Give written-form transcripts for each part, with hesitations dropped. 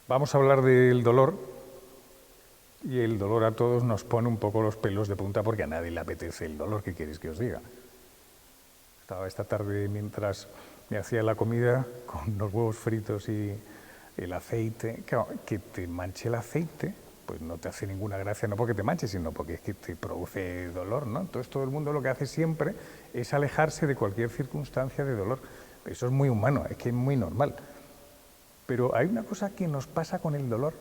Vamos a hablar del dolor, y el dolor a todos nos pone un poco los pelos de punta porque a nadie le apetece el dolor. ¿Qué queréis que os diga? Estaba esta tarde mientras me hacía la comida con los huevos fritos y el aceite. Claro, que te manche el aceite, pues no te hace ninguna gracia, no porque te manche, sino porque es que te produce dolor, ¿no? Entonces todo el mundo lo que hace siempre es alejarse de cualquier circunstancia de dolor. Eso es muy humano, es que es muy normal. Pero hay una cosa que nos pasa con el dolor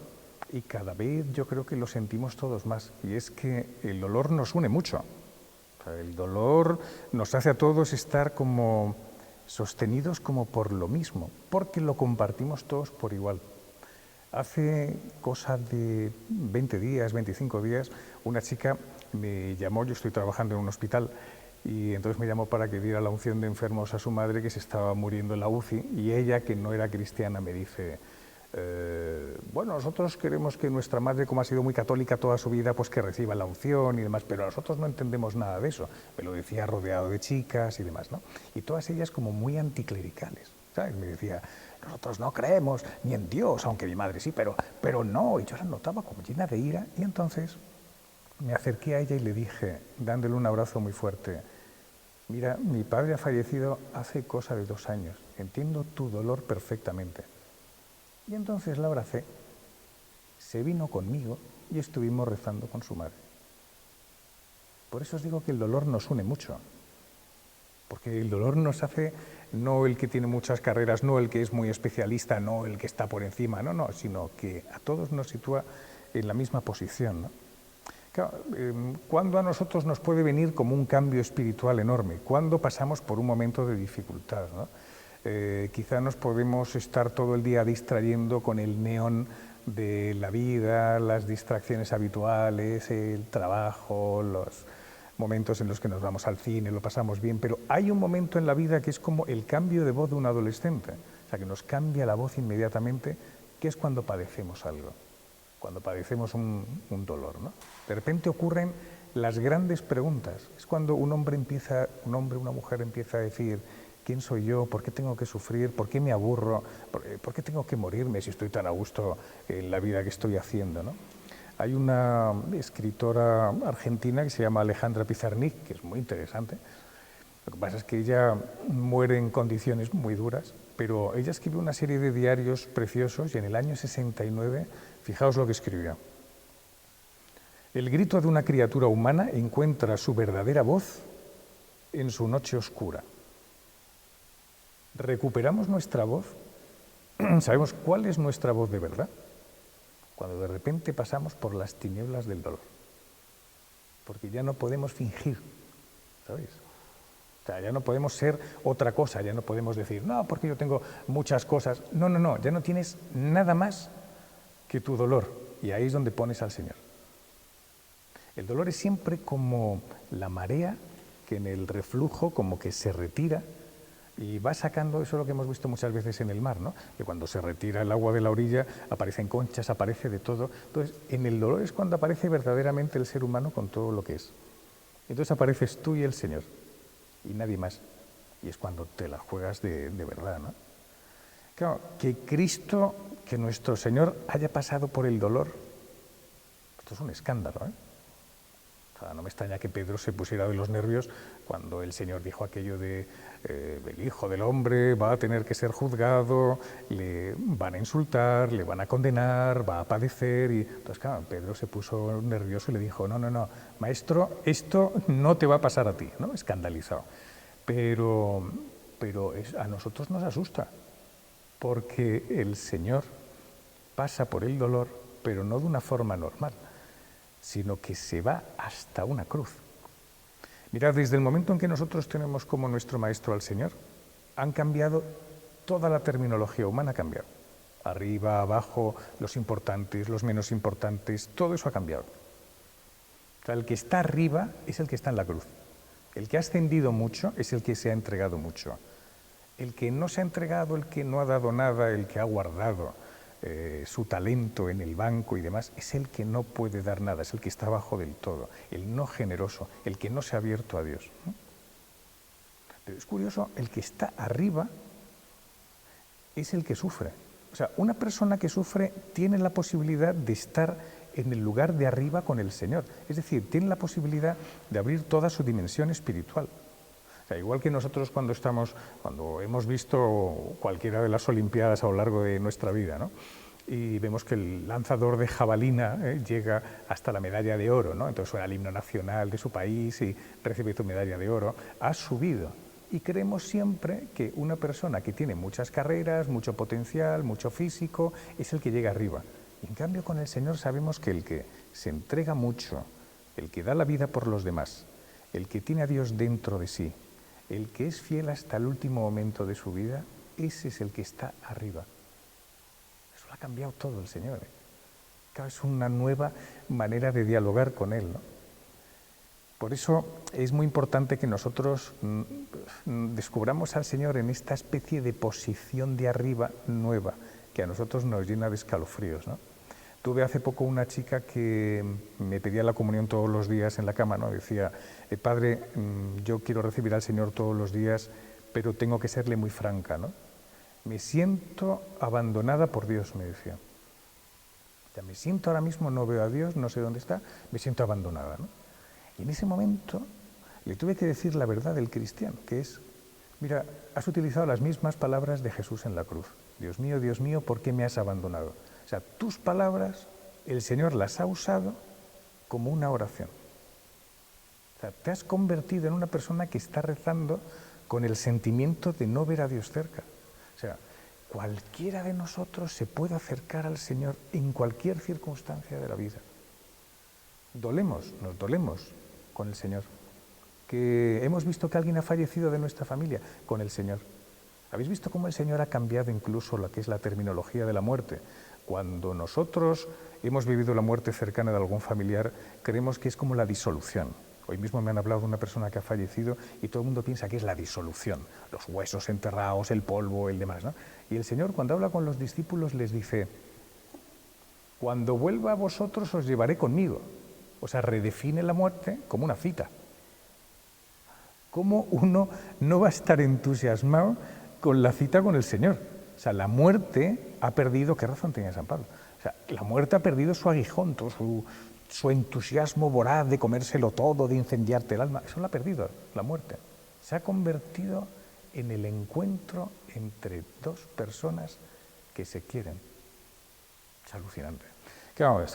y cada vez yo creo que lo sentimos todos más, y es que el dolor nos une mucho. O sea, el dolor nos hace a todos estar como sostenidos como por lo mismo, porque lo compartimos todos por igual. Hace cosa de 20 días, 25 días, una chica me llamó, yo estoy trabajando en un hospital, y entonces me llamó para que diera la unción de enfermos a su madre que se estaba muriendo en la UCI, y ella, que no era cristiana, me dice, bueno, nosotros queremos que nuestra madre, como ha sido muy católica toda su vida, pues que reciba la unción y demás, pero nosotros no entendemos nada de eso. Me lo decía rodeado de chicas y demás, ¿no? Y todas ellas como muy anticlericales, ¿sabes? Me decía, nosotros no creemos ni en Dios, aunque mi madre sí, pero no. Y yo la notaba como llena de ira, y entonces me acerqué a ella y le dije, dándole un abrazo muy fuerte, mira, mi padre ha fallecido hace cosa de 2 años, entiendo tu dolor perfectamente. Y entonces la abracé, se vino conmigo y estuvimos rezando con su madre. Por eso os digo que el dolor nos une mucho, porque el dolor nos hace, no el que tiene muchas carreras, no el que es muy especialista, no el que está por encima, no, sino que a todos nos sitúa en la misma posición, ¿no? Claro, ¿cuándo a nosotros nos puede venir como un cambio espiritual enorme? ¿Cuándo pasamos por un momento de dificultad, ¿no? Quizá nos podemos estar todo el día distrayendo con el neón de la vida, las distracciones habituales, el trabajo, los momentos en los que nos vamos al cine, lo pasamos bien, pero hay un momento en la vida que es como el cambio de voz de un adolescente, o sea, que nos cambia la voz inmediatamente, que es cuando padecemos algo, cuando padecemos un dolor, ¿no? De repente ocurren las grandes preguntas. Es cuando un hombre, una mujer empieza a decir, ¿quién soy yo? ¿Por qué tengo que sufrir? ¿Por qué me aburro? ¿Por qué tengo que morirme si estoy tan a gusto en la vida que estoy haciendo, ¿no? Hay una escritora argentina que se llama Alejandra Pizarnik, que es muy interesante. Lo que pasa es que ella muere en condiciones muy duras, pero ella escribió una serie de diarios preciosos, y en el año 69, fijaos lo que escribió. El grito de una criatura humana encuentra su verdadera voz en su noche oscura. Recuperamos nuestra voz, sabemos cuál es nuestra voz de verdad, cuando de repente pasamos por las tinieblas del dolor, porque ya no podemos fingir, ¿sabéis? O sea, ya no podemos ser otra cosa, ya no podemos decir, no, porque yo tengo muchas cosas. No, ya no tienes nada más que tu dolor, y ahí es donde pones al Señor. El dolor es siempre como la marea que en el reflujo como que se retira y va sacando, eso es lo que hemos visto muchas veces en el mar, ¿no? Que cuando se retira el agua de la orilla aparecen conchas, aparece de todo. Entonces, en el dolor es cuando aparece verdaderamente el ser humano con todo lo que es. Entonces apareces tú y el Señor, y nadie más. Y es cuando te la juegas de verdad, ¿no? Claro, que Cristo, que nuestro Señor haya pasado por el dolor, esto es un escándalo, ¿eh? O sea, no me extraña que Pedro se pusiera de los nervios cuando el Señor dijo aquello de el Hijo del Hombre va a tener que ser juzgado, le van a insultar, le van a condenar, va a padecer. Y entonces, claro, Pedro se puso nervioso y le dijo, no, maestro, esto no te va a pasar a ti, ¿no? Escandalizado. Pero a nosotros nos asusta, porque el Señor pasa por el dolor, pero no de una forma normal, sino que se va hasta una cruz. Mirad, desde el momento en que nosotros tenemos como nuestro maestro al Señor, han cambiado toda la terminología humana, ha cambiado. Arriba, abajo, los importantes, los menos importantes, todo eso ha cambiado. O sea, el que está arriba es el que está en la cruz. El que ha ascendido mucho es el que se ha entregado mucho. El que no se ha entregado, el que no ha dado nada, el que ha guardado su talento en el banco y demás, es el que no puede dar nada, es el que está abajo del todo, el no generoso, el que no se ha abierto a Dios. Pero es curioso, el que está arriba es el que sufre, O sea, una persona que sufre tiene la posibilidad de estar en el lugar de arriba con el Señor. Es decir, tiene la posibilidad de abrir toda su dimensión espiritual. O sea, igual que nosotros cuando hemos visto cualquiera de las Olimpiadas a lo largo de nuestra vida, ¿no? Y vemos que el lanzador de jabalina llega hasta la medalla de oro, ¿no? Entonces suena el himno nacional de su país y recibe tu medalla de oro. Ha subido. Y creemos siempre que una persona que tiene muchas carreras, mucho potencial, mucho físico, es el que llega arriba. En cambio, con el Señor sabemos que el que se entrega mucho, el que da la vida por los demás, el que tiene a Dios dentro de sí, el que es fiel hasta el último momento de su vida, ese es el que está arriba. Eso lo ha cambiado todo el Señor. Claro, es una nueva manera de dialogar con Él, ¿no? Por eso es muy importante que nosotros descubramos al Señor en esta especie de posición de arriba nueva, que a nosotros nos llena de escalofríos, ¿no? Tuve hace poco una chica que me pedía la comunión todos los días en la cama, ¿no? Decía, padre, yo quiero recibir al Señor todos los días, pero tengo que serle muy franca, ¿no? Me siento abandonada por Dios, me decía. O sea, me siento ahora mismo, no veo a Dios, no sé dónde está, me siento abandonada, ¿no? Y en ese momento le tuve que decir la verdad del cristiano, que es, mira, has utilizado las mismas palabras de Jesús en la cruz. Dios mío, ¿por qué me has abandonado? O sea, tus palabras, el Señor las ha usado como una oración. O sea, te has convertido en una persona que está rezando con el sentimiento de no ver a Dios cerca. O sea, cualquiera de nosotros se puede acercar al Señor en cualquier circunstancia de la vida. Nos dolemos con el Señor. Que hemos visto que alguien ha fallecido de nuestra familia, con el Señor. ¿Habéis visto cómo el Señor ha cambiado incluso lo que es la terminología de la muerte? Cuando nosotros hemos vivido la muerte cercana de algún familiar, creemos que es como la disolución. Hoy mismo me han hablado de una persona que ha fallecido y todo el mundo piensa que es la disolución, los huesos enterrados, el polvo, el demás, ¿no? Y el Señor, cuando habla con los discípulos, les dice, cuando vuelva a vosotros os llevaré conmigo. O sea, redefine la muerte como una cita. ¿Cómo uno no va a estar entusiasmado con la cita con el Señor? O sea, la muerte ha perdido, ¿qué razón tenía San Pablo? O sea, la muerte ha perdido su aguijón, todo su entusiasmo voraz de comérselo todo, de incendiarte el alma. Eso lo ha perdido la muerte. Se ha convertido en el encuentro entre dos personas que se quieren. Es alucinante. Claro,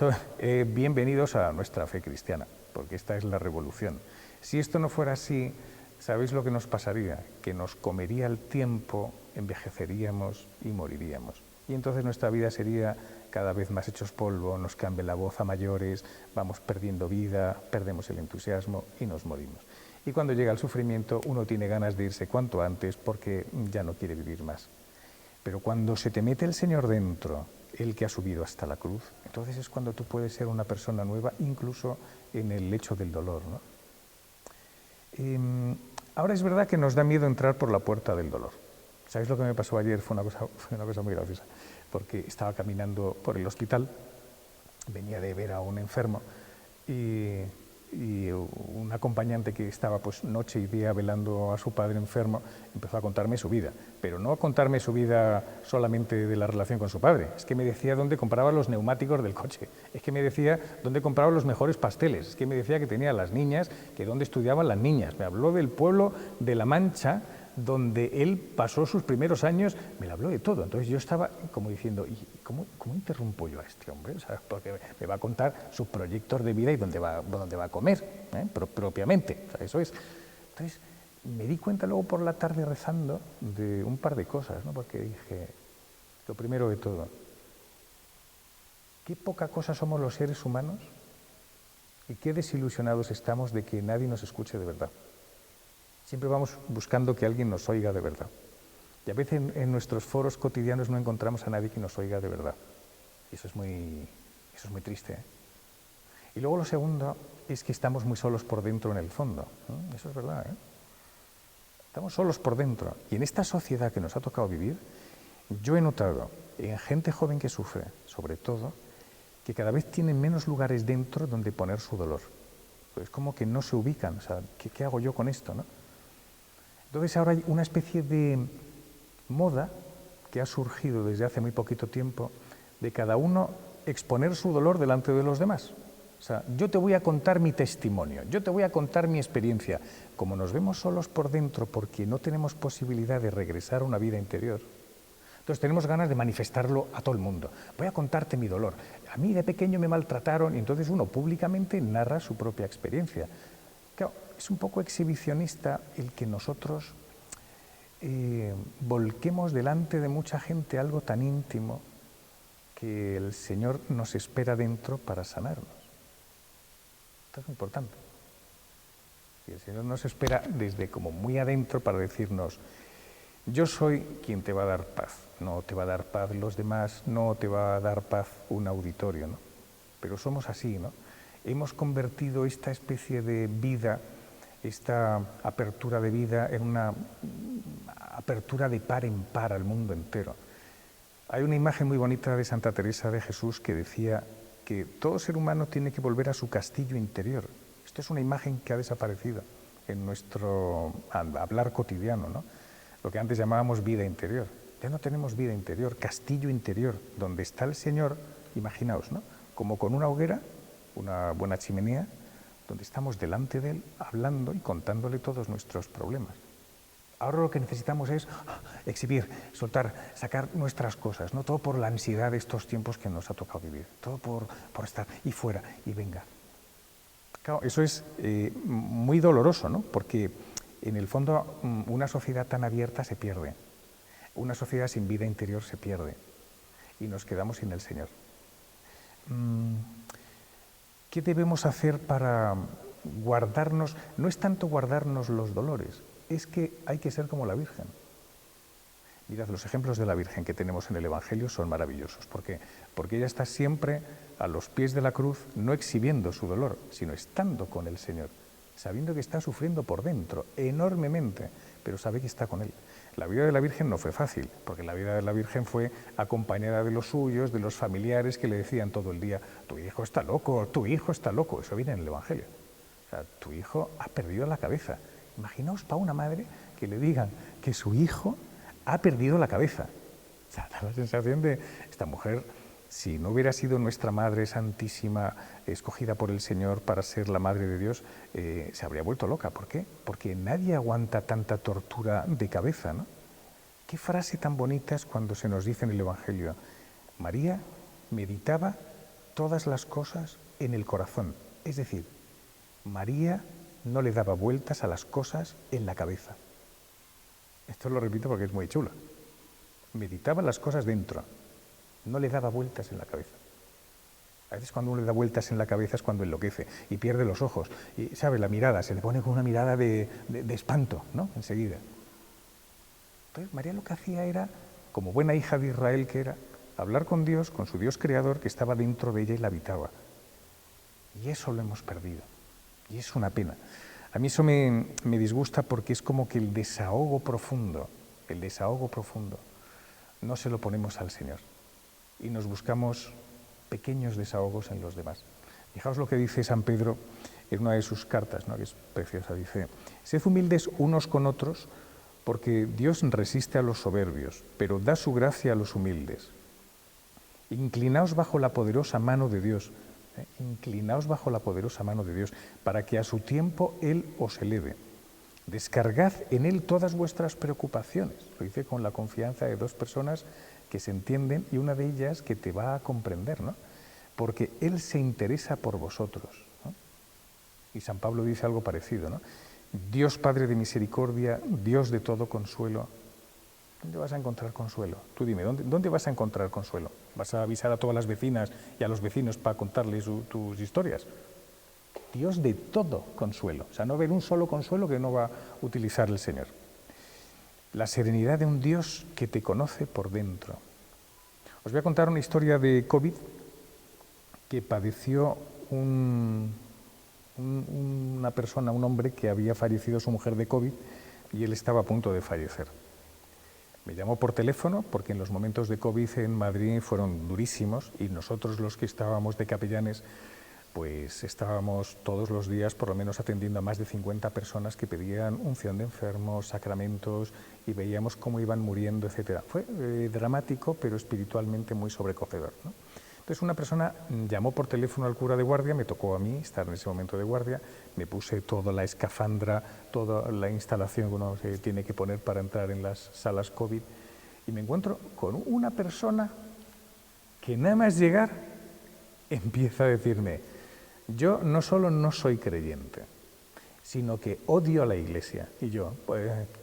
bienvenidos a nuestra fe cristiana, porque esta es la revolución. Si esto no fuera así, ¿sabéis lo que nos pasaría? Que nos comería el tiempo, envejeceríamos y moriríamos. Y entonces nuestra vida sería cada vez más hechos polvo, nos cambia la voz a mayores, vamos perdiendo vida, perdemos el entusiasmo y nos morimos. Y cuando llega el sufrimiento, uno tiene ganas de irse cuanto antes porque ya no quiere vivir más. Pero cuando se te mete el Señor dentro, el que ha subido hasta la cruz, entonces es cuando tú puedes ser una persona nueva, incluso en el lecho del dolor, ¿no? Ahora es verdad que nos da miedo entrar por la puerta del dolor. ¿Sabéis lo que me pasó ayer? Fue una cosa muy graciosa, porque estaba caminando por el hospital, venía de ver a un enfermo y un acompañante que estaba pues noche y día velando a su padre enfermo empezó a contarme su vida, pero no a contarme su vida solamente de la relación con su padre, es que me decía dónde compraba los neumáticos del coche, es que me decía dónde compraba los mejores pasteles, es que me decía que tenía las niñas, que dónde estudiaban las niñas, me habló del pueblo de La Mancha donde él pasó sus primeros años, me lo habló de todo. Entonces yo estaba como diciendo, ¿y cómo interrumpo yo a este hombre? O sea, porque me va a contar sus proyectos de vida y dónde va a comer, propiamente. O sea, eso es. Entonces me di cuenta luego por la tarde rezando de un par de cosas, ¿no? Porque dije, lo primero de todo, qué poca cosa somos los seres humanos y qué desilusionados estamos de que nadie nos escuche de verdad. Siempre vamos buscando que alguien nos oiga de verdad. Y a veces en nuestros foros cotidianos no encontramos a nadie que nos oiga de verdad. Y eso es muy triste, ¿eh? Y luego lo segundo es que estamos muy solos por dentro en el fondo, ¿no? Eso es verdad, ¿eh? Estamos solos por dentro. Y en esta sociedad que nos ha tocado vivir, yo he notado en gente joven que sufre, sobre todo, que cada vez tienen menos lugares dentro donde poner su dolor. Es como que no se ubican. O sea, ¿qué hago yo con esto, no? Entonces ahora hay una especie de moda que ha surgido desde hace muy poquito tiempo de cada uno exponer su dolor delante de los demás. O sea, yo te voy a contar mi testimonio, yo te voy a contar mi experiencia. Como nos vemos solos por dentro porque no tenemos posibilidad de regresar a una vida interior, entonces tenemos ganas de manifestarlo a todo el mundo. Voy a contarte mi dolor. A mí de pequeño me maltrataron y entonces uno públicamente narra su propia experiencia. Claro, es un poco exhibicionista el que nosotros volquemos delante de mucha gente algo tan íntimo que el Señor nos espera dentro para sanarnos. Esto es muy importante. Y el Señor nos espera desde como muy adentro para decirnos: yo soy quien te va a dar paz. No te va a dar paz los demás, no te va a dar paz un auditorio, ¿no? Pero somos así, ¿no? Hemos convertido esta especie de vida, esta apertura de vida, en una apertura de par en par al mundo entero. Hay una imagen muy bonita de Santa Teresa de Jesús que decía que todo ser humano tiene que volver a su castillo interior. Esto es una imagen que ha desaparecido en nuestro hablar cotidiano, ¿no? Lo que antes llamábamos vida interior. Ya no tenemos vida interior, castillo interior, donde está el Señor, imaginaos, ¿no? Como con una hoguera, una buena chimenea, donde estamos delante de Él, hablando y contándole todos nuestros problemas. Ahora lo que necesitamos es exhibir, soltar, sacar nuestras cosas, ¿no? Todo por la ansiedad de estos tiempos que nos ha tocado vivir, todo por estar y fuera, y venga. Claro, eso es muy doloroso, ¿no? Porque en el fondo una sociedad tan abierta se pierde, una sociedad sin vida interior se pierde y nos quedamos sin el Señor. ¿Qué debemos hacer para guardarnos? No es tanto guardarnos los dolores, es que hay que ser como la Virgen. Mirad, los ejemplos de la Virgen que tenemos en el Evangelio son maravillosos. ¿Por qué? Porque ella está siempre a los pies de la cruz, no exhibiendo su dolor, sino estando con el Señor, sabiendo que está sufriendo por dentro enormemente, pero sabe que está con Él. La vida de la Virgen no fue fácil, porque la vida de la Virgen fue acompañada de los suyos, de los familiares que le decían todo el día: tu hijo está loco, tu hijo está loco. Eso viene en el Evangelio. O sea, tu hijo ha perdido la cabeza. Imaginaos para una madre que le digan que su hijo ha perdido la cabeza. O sea, da la sensación de esta mujer, si no hubiera sido nuestra Madre Santísima, escogida por el Señor para ser la Madre de Dios, se habría vuelto loca. ¿Por qué? Porque nadie aguanta tanta tortura de cabeza, ¿no? Qué frase tan bonita es cuando se nos dice en el Evangelio: María meditaba todas las cosas en el corazón. Es decir, María no le daba vueltas a las cosas en la cabeza. Esto lo repito porque es muy chulo. Meditaba las cosas dentro, no le daba vueltas en la cabeza. A veces cuando uno le da vueltas en la cabeza es cuando enloquece y pierde los ojos. Y, ¿sabe? La mirada, se le pone con una mirada de espanto, ¿no? Enseguida. Entonces María lo que hacía era, como buena hija de Israel que era, hablar con Dios, con su Dios creador que estaba dentro de ella y la habitaba. Y eso lo hemos perdido. Y es una pena. A mí eso me disgusta porque es como que el desahogo profundo, no se lo ponemos al Señor. Y nos buscamos pequeños desahogos en los demás. Fijaos lo que dice San Pedro en una de sus cartas, ¿no? Que es preciosa. Dice: sed humildes unos con otros, porque Dios resiste a los soberbios, pero da su gracia a los humildes. Inclinaos bajo la poderosa mano de Dios. Inclinaos bajo la poderosa mano de Dios, para que a su tiempo Él os eleve. Descargad en Él todas vuestras preocupaciones. Lo dice con la confianza de dos personas que se entienden y una de ellas que te va a comprender, ¿no? Porque Él se interesa por vosotros, ¿no? Y San Pablo dice algo parecido, ¿no? Dios Padre de misericordia, Dios de todo consuelo. ¿Dónde vas a encontrar consuelo? Tú dime, ¿dónde vas a encontrar consuelo? ¿Vas a avisar a todas las vecinas y a los vecinos para contarles tus historias? Dios de todo consuelo. O sea, no va a haber un solo consuelo que no va a utilizar el Señor. La serenidad de un Dios que te conoce por dentro. Os voy a contar una historia de COVID que padeció una persona, un hombre que había fallecido su mujer de COVID y él estaba a punto de fallecer. Me llamó por teléfono porque en los momentos de COVID en Madrid fueron durísimos y nosotros los que estábamos de capellanes pues estábamos todos los días por lo menos atendiendo a más de 50 personas que pedían unción de enfermos, sacramentos, y veíamos cómo iban muriendo, etc. Fue dramático, pero espiritualmente muy sobrecogedor, ¿no? Entonces una persona llamó por teléfono al cura de guardia, me tocó a mí estar en ese momento de guardia, me puse toda la escafandra, toda la instalación que uno se tiene que poner para entrar en las salas COVID, y me encuentro con una persona que nada más llegar empieza a decirme: yo no solo no soy creyente, sino que odio a la Iglesia. Y yo,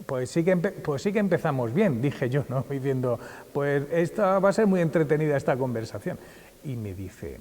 pues sí que empezamos bien, dije yo, ¿no? Diciendo, pues esta va a ser muy entretenida esta conversación. Y me dice,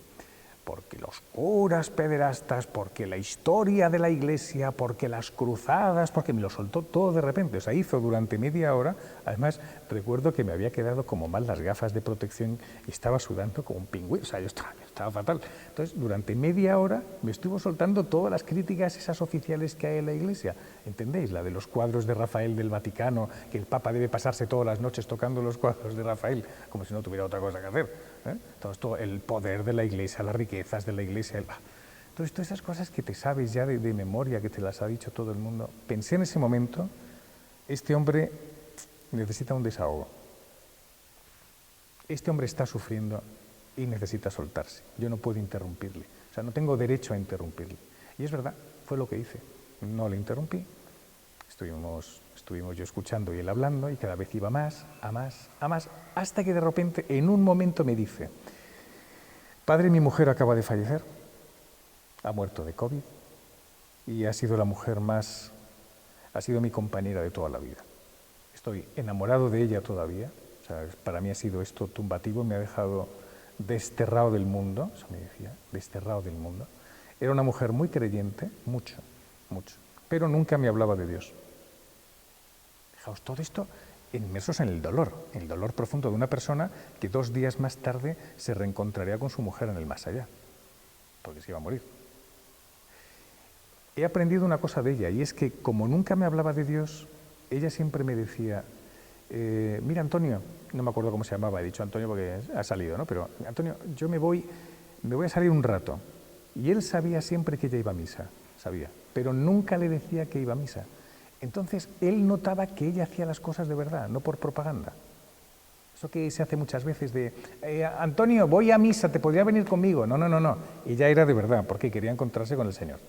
porque los curas pederastas, porque la historia de la Iglesia, porque las cruzadas, porque me lo soltó todo de repente. O sea, hizo durante media hora. Además, recuerdo que me había quedado como mal las gafas de protección y estaba sudando como un pingüino. O sea, yo estaba fatal. Entonces, durante media hora me estuvo soltando todas las críticas esas oficiales que hay en la Iglesia. ¿Entendéis? La de los cuadros de Rafael del Vaticano, que el Papa debe pasarse todas las noches tocando los cuadros de Rafael, como si no tuviera otra cosa que hacer, ¿eh? Todo esto, el poder de la Iglesia, las riquezas de la Iglesia. Entonces, todas esas cosas que te sabes ya de memoria, que te las ha dicho todo el mundo. Pensé en ese momento, este hombre necesita un desahogo. Este hombre está sufriendo y necesita soltarse. Yo no puedo interrumpirle. O sea, no tengo derecho a interrumpirle. Y es verdad, fue lo que hice. No le interrumpí. Estuvimos yo escuchando y él hablando, y cada vez iba más, a más, a más, hasta que de repente, en un momento me dice: padre, mi mujer acaba de fallecer, ha muerto de COVID, y ha sido ha sido mi compañera de toda la vida. Estoy enamorado de ella todavía. O sea, para mí ha sido esto tumbativo, me ha dejado desterrado del mundo, eso me decía, desterrado del mundo. Era una mujer muy creyente, mucho, pero nunca me hablaba de Dios. Fijaos, todo esto inmersos en el dolor profundo de una persona que 2 días más tarde se reencontraría con su mujer en el más allá, porque se iba a morir. He aprendido una cosa de ella, y es que como nunca me hablaba de Dios, ella siempre me decía: mira, Antonio, no me acuerdo cómo se llamaba, he dicho Antonio porque ha salido, ¿no? Pero Antonio, yo me voy a salir un rato. Y él sabía siempre que ella iba a misa, sabía, pero nunca le decía que iba a misa. Entonces él notaba que ella hacía las cosas de verdad, no por propaganda. Eso que se hace muchas veces de: Antonio, voy a misa, ¿te podría venir conmigo? No. Ella era de verdad, porque quería encontrarse con el Señor.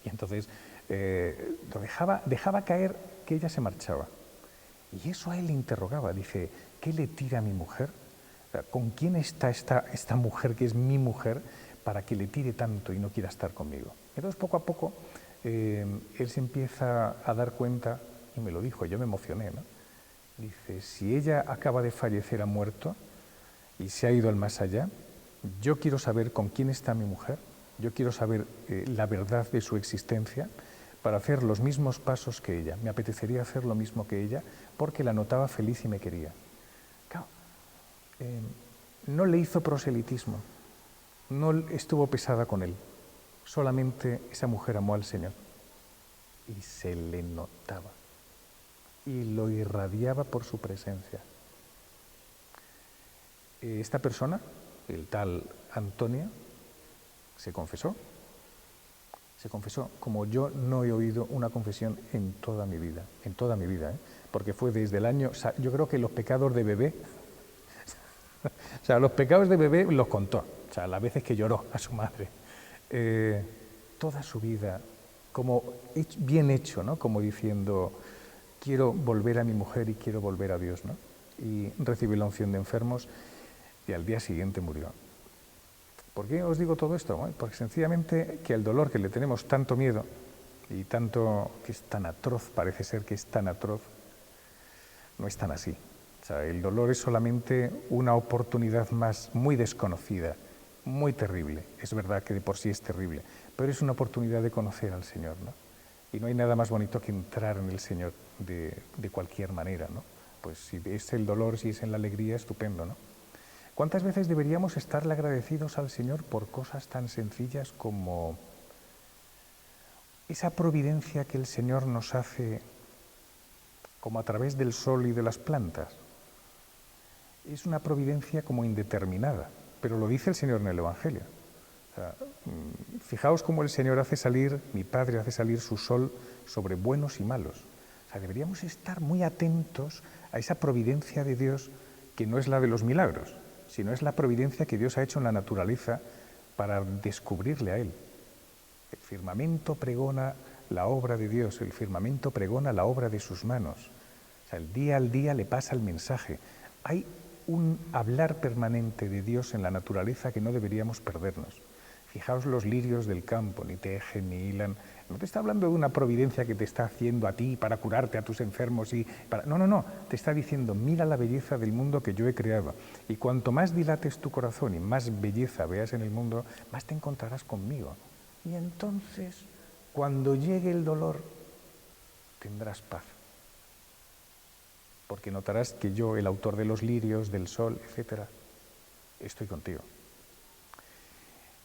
Y entonces lo dejaba caer que ella se marchaba. Y eso a él le interrogaba. Dice: ¿qué le tira a mi mujer? ¿Con quién está esta mujer que es mi mujer para que le tire tanto y no quiera estar conmigo? Entonces, poco a poco, él se empieza a dar cuenta, y me lo dijo, yo me emocioné, ¿no? Dice: si ella acaba de fallecer, ha muerto y se ha ido al más allá, yo quiero saber con quién está mi mujer, yo quiero saber la verdad de su existencia para hacer los mismos pasos que ella. Me apetecería hacer lo mismo que ella porque la notaba feliz y me quería. Claro, no le hizo proselitismo, no estuvo pesada con él, solamente esa mujer amó al Señor y se le notaba y lo irradiaba por su presencia. Esta persona, el tal Antonio, se confesó como yo no he oído una confesión en toda mi vida, porque fue desde el año, yo creo que los pecados de bebé, o sea, los pecados de bebé los contó, o sea, las veces que lloró a su madre, toda su vida, como bien hecho, ¿no? Como diciendo: quiero volver a mi mujer y quiero volver a Dios, ¿no? Y recibió la unción de enfermos y al día siguiente murió. ¿Por qué os digo todo esto? Bueno, porque sencillamente que el dolor que le tenemos tanto miedo y tanto que es tan atroz, parece ser que es tan atroz, no es tan así. O sea, el dolor es solamente una oportunidad más muy desconocida, muy terrible. Es verdad que de por sí es terrible, pero es una oportunidad de conocer al Señor, ¿no? Y no hay nada más bonito que entrar en el Señor de cualquier manera, ¿no? Pues si es el dolor, si es en la alegría, estupendo, ¿no? ¿Cuántas veces deberíamos estarle agradecidos al Señor por cosas tan sencillas como esa providencia que el Señor nos hace, como a través del sol y de las plantas? Es una providencia como indeterminada, pero lo dice el Señor en el Evangelio. O sea, fijaos cómo el Señor hace salir, mi Padre hace salir su sol sobre buenos y malos. O sea, deberíamos estar muy atentos a esa providencia de Dios que no es la de los milagros, sino es la providencia que Dios ha hecho en la naturaleza para descubrirle a Él. El firmamento pregona la obra de Dios, el firmamento pregona la obra de sus manos. O sea, el día al día le pasa el mensaje. Hay un hablar permanente de Dios en la naturaleza que no deberíamos perdernos. Fijaos los lirios del campo, ni tejen ni hilan. No te está hablando de una providencia que te está haciendo a ti para curarte a tus enfermos. No. Te está diciendo, mira la belleza del mundo que yo he creado. Y cuanto más dilates tu corazón y más belleza veas en el mundo, más te encontrarás conmigo. Y entonces, cuando llegue el dolor, tendrás paz. Porque notarás que yo, el autor de los lirios, del sol, etcétera, estoy contigo.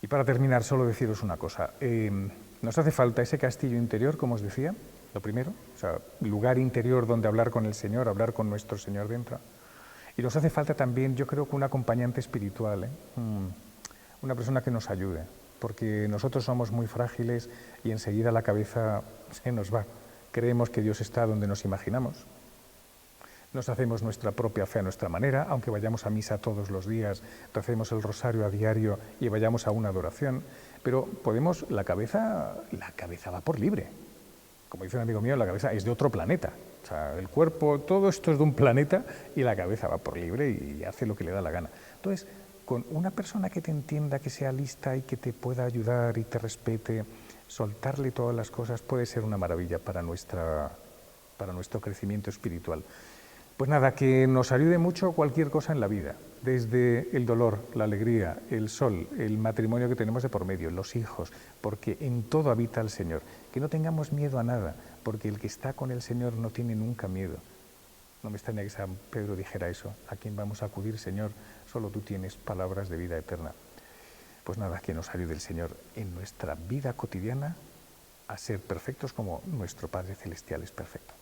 Y para terminar, solo deciros una cosa. Nos hace falta ese castillo interior, como os decía, lo primero, o sea, lugar interior donde hablar con el Señor, hablar con nuestro Señor dentro. Y nos hace falta también, yo creo que un acompañante espiritual, una persona que nos ayude, porque nosotros somos muy frágiles y enseguida la cabeza se nos va. Creemos que Dios está donde nos imaginamos. Nos hacemos nuestra propia fe a nuestra manera, aunque vayamos a misa todos los días, recemos el rosario a diario y vayamos a una adoración, pero la cabeza va por libre. Como dice un amigo mío, la cabeza es de otro planeta. O sea, el cuerpo, todo esto es de un planeta y la cabeza va por libre y hace lo que le da la gana. Entonces, con una persona que te entienda, que sea lista y que te pueda ayudar y te respete, soltarle todas las cosas puede ser una maravilla para nuestro crecimiento espiritual. Pues nada, que nos ayude mucho cualquier cosa en la vida, desde el dolor, la alegría, el sol, el matrimonio que tenemos de por medio, los hijos, porque en todo habita el Señor. Que no tengamos miedo a nada, porque el que está con el Señor no tiene nunca miedo. No me extraña que San Pedro dijera eso. ¿A quién vamos a acudir, Señor? Solo tú tienes palabras de vida eterna. Pues nada, que nos ayude el Señor en nuestra vida cotidiana a ser perfectos como nuestro Padre Celestial es perfecto.